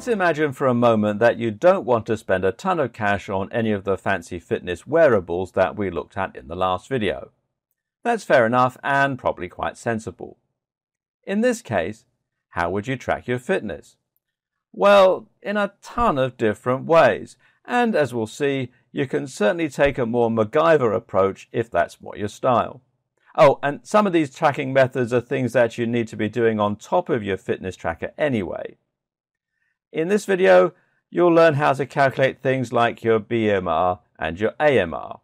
Let's imagine for a moment that you don't want to spend a ton of cash on any of the fancy fitness wearables that we looked at in the last video. That's fair enough and probably quite sensible. In this case, how would you track your fitness? Well, in a ton of different ways, and as we'll see, you can certainly take a more MacGyver approach if that's more your style. Oh, and some of these tracking methods are things that you need to be doing on top of your fitness tracker anyway. In this video, you'll learn how to calculate things like your BMR and your AMR.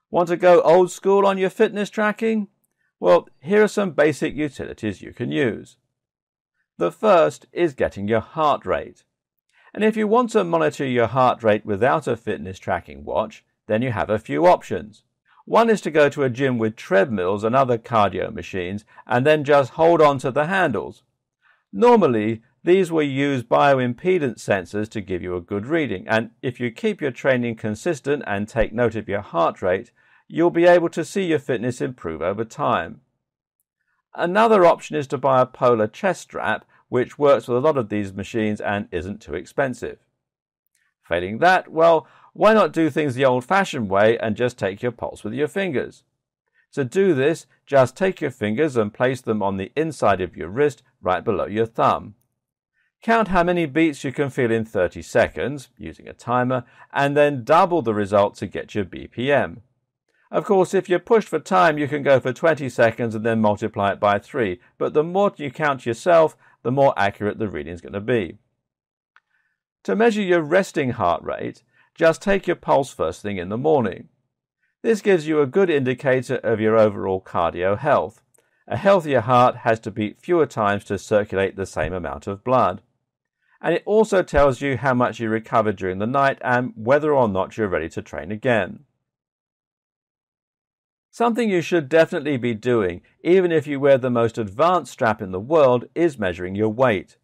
Want to go old school on your fitness tracking? Well, here are some basic utilities you can use. The first is getting your heart rate. And if you want to monitor your heart rate without a fitness tracking watch, then you have a few options. One is to go to a gym with treadmills and other cardio machines and then just hold on to the handles. Normally, these will use bioimpedance sensors to give you a good reading, and if you keep your training consistent and take note of your heart rate, you'll be able to see your fitness improve over time. Another option is to buy a polar chest strap, which works with a lot of these machines and isn't too expensive. Failing that, well, why not do things the old-fashioned way and just take your pulse with your fingers? To do this, just take your fingers and place them on the inside of your wrist right below your thumb. Count how many beats you can feel in 30 seconds, using a timer, and then double the result to get your BPM. Of course, if you're pushed for time, you can go for 20 seconds and then multiply it by 3, but the more you count yourself, the more accurate the reading is going to be. To measure your resting heart rate, just take your pulse first thing in the morning. This gives you a good indicator of your overall cardio health. A healthier heart has to beat fewer times to circulate the same amount of blood. And it also tells you how much you recovered during the night and whether or not you're ready to train again. Something you should definitely be doing, even if you wear the most advanced strap in the world, is measuring your weight.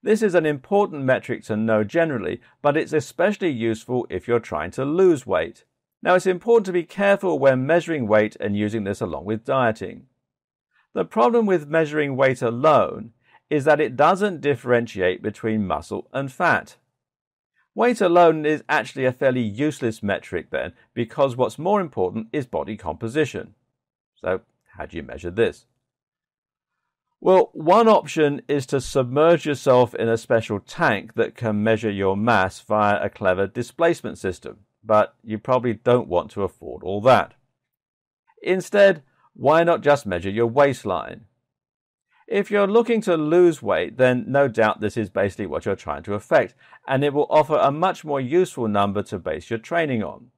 This is an important metric to know generally, but it's especially useful if you're trying to lose weight. Now, it's important to be careful when measuring weight and using this along with dieting. The problem with measuring weight alone is that it doesn't differentiate between muscle and fat. Weight alone is actually a fairly useless metric then, because what's more important is body composition. So, how do you measure this? Well, one option is to submerge yourself in a special tank that can measure your mass via a clever displacement system, but you probably don't want to afford all that. Instead, why not just measure your waistline? If you're looking to lose weight, then no doubt this is basically what you're trying to affect, and it will offer a much more useful number to base your training on.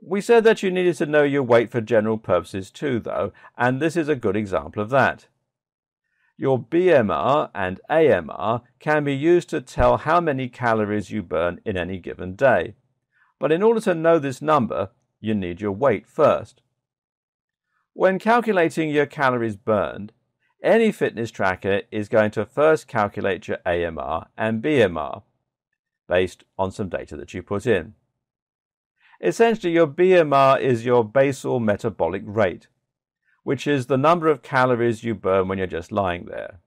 We said that you needed to know your weight for general purposes too, though, and this is a good example of that. Your BMR and AMR can be used to tell how many calories you burn in any given day. But in order to know this number, you need your weight first. When calculating your calories burned, any fitness tracker is going to first calculate your AMR and BMR based on some data that you put in. Essentially, your BMR is your basal metabolic rate, which is the number of calories you burn when you're just lying there.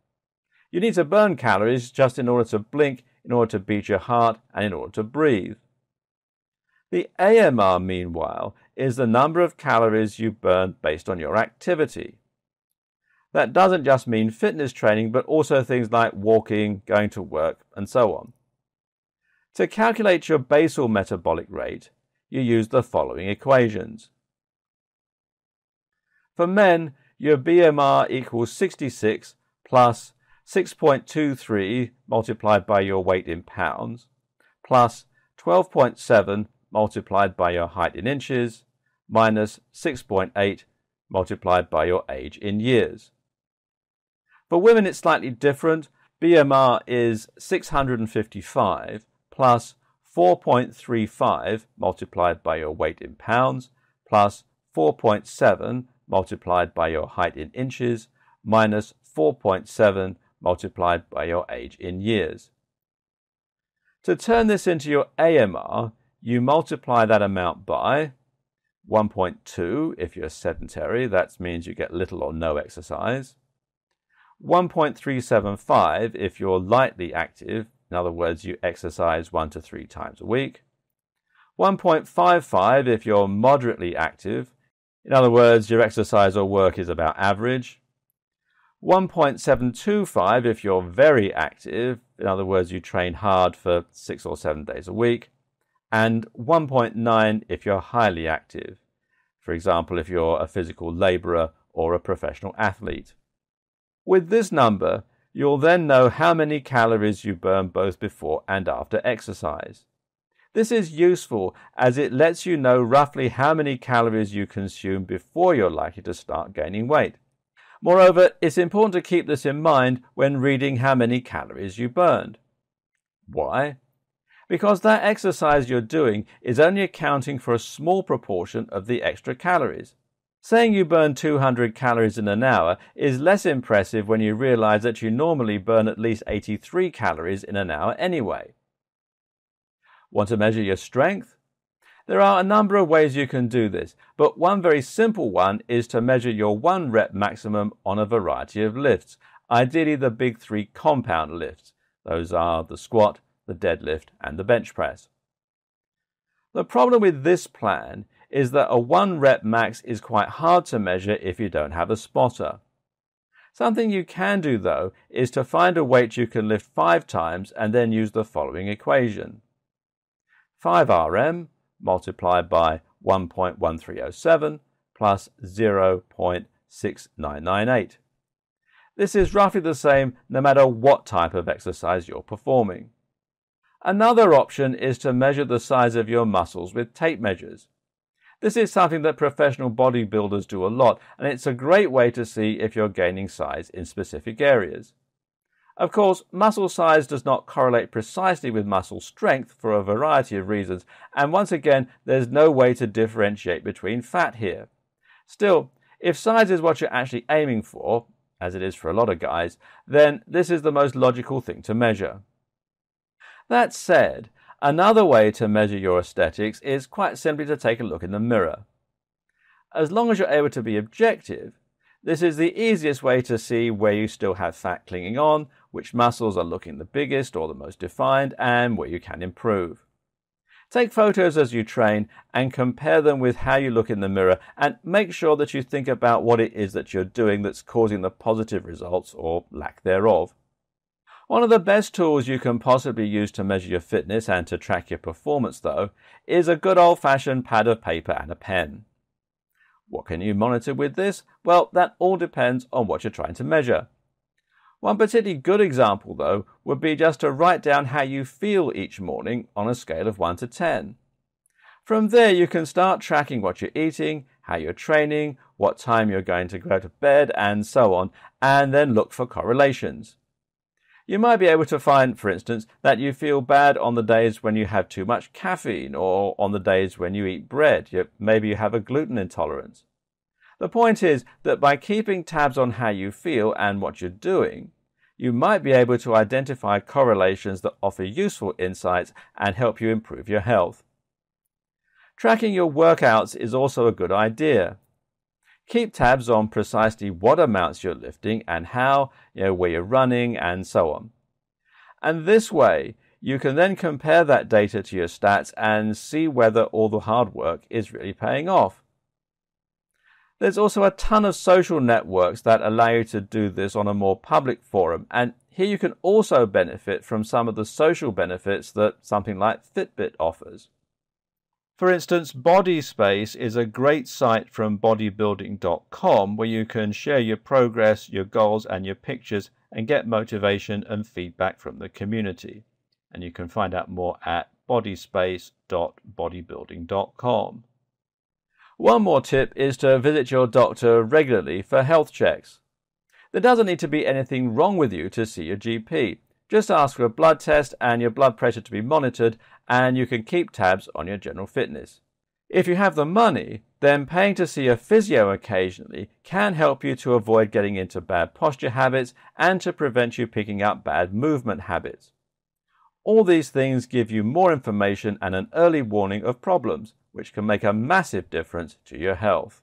You need to burn calories just in order to blink, in order to beat your heart, and in order to breathe. The AMR, meanwhile, is the number of calories you burn based on your activity. That doesn't just mean fitness training, but also things like walking, going to work, and so on. To calculate your basal metabolic rate, you use the following equations. For men, your BMR equals 66 plus 6.23 multiplied by your weight in pounds, plus 12.7 multiplied by your height in inches, minus 6.8 multiplied by your age in years. For women, it's slightly different. BMR is 655 plus 4.35 multiplied by your weight in pounds, plus 4.7 multiplied by your height in inches, minus 4.7 multiplied by your age in years. To turn this into your AMR, you multiply that amount by 1.2 if you're sedentary, that means you get little or no exercise, 1.375 if you're lightly active, in other words, you exercise 1 to 3 times a week, 1.55 if you're moderately active, in other words, your exercise or work is about average, 1.725 if you're very active, in other words, you train hard for 6 or 7 days a week, and 1.9 if you're highly active, for example, if you're a physical labourer or a professional athlete. With this number, you'll then know how many calories you burn both before and after exercise. This is useful as it lets you know roughly how many calories you consume before you're likely to start gaining weight. Moreover, it's important to keep this in mind when reading how many calories you burned. Why? Because that exercise you're doing is only accounting for a small proportion of the extra calories. Saying you burn 200 calories in an hour is less impressive when you realize that you normally burn at least 83 calories in an hour anyway. Want to measure your strength? There are a number of ways you can do this, but one very simple one is to measure your 1 rep maximum on a variety of lifts, ideally the big 3 compound lifts. Those are the squat, the deadlift, and the bench press. The problem with this plan is that a 1 rep max is quite hard to measure if you don't have a spotter. Something you can do, though, is to find a weight you can lift 5 times and then use the following equation. 5 RM multiplied by 1.1307 plus 0.6998. This is roughly the same no matter what type of exercise you're performing. Another option is to measure the size of your muscles with tape measures. This is something that professional bodybuilders do a lot, and it's a great way to see if you're gaining size in specific areas. Of course, muscle size does not correlate precisely with muscle strength for a variety of reasons, and once again, there's no way to differentiate between fat here. Still, if size is what you're actually aiming for, as it is for a lot of guys, then this is the most logical thing to measure. That said, another way to measure your aesthetics is quite simply to take a look in the mirror. As long as you're able to be objective, this is the easiest way to see where you still have fat clinging on, which muscles are looking the biggest or the most defined, and where you can improve. Take photos as you train and compare them with how you look in the mirror, and make sure that you think about what it is that you're doing that's causing the positive results or lack thereof. One of the best tools you can possibly use to measure your fitness and to track your performance, though, is a good old-fashioned pad of paper and a pen. What can you monitor with this? Well, that all depends on what you're trying to measure. One particularly good example, though, would be just to write down how you feel each morning on a scale of 1 to 10. From there, you can start tracking what you're eating, how you're training, what time you're going to go to bed, and so on, and then look for correlations. You might be able to find, for instance, that you feel bad on the days when you have too much caffeine or on the days when you eat bread. Maybe you have a gluten intolerance. The point is that by keeping tabs on how you feel and what you're doing, you might be able to identify correlations that offer useful insights and help you improve your health. Tracking your workouts is also a good idea. Keep tabs on precisely what amounts you're lifting and how, where you're running, and so on. And this way, you can then compare that data to your stats and see whether all the hard work is really paying off. There's also a ton of social networks that allow you to do this on a more public forum, and here you can also benefit from some of the social benefits that something like Fitbit offers. For instance, BodySpace is a great site from bodybuilding.com where you can share your progress, your goals, and your pictures and get motivation and feedback from the community. And you can find out more at bodyspace.bodybuilding.com. One more tip is to visit your doctor regularly for health checks. There doesn't need to be anything wrong with you to see your GP. Just ask for a blood test and your blood pressure to be monitored, and you can keep tabs on your general fitness. If you have the money, then paying to see a physio occasionally can help you to avoid getting into bad posture habits and to prevent you picking up bad movement habits. All these things give you more information and an early warning of problems, which can make a massive difference to your health.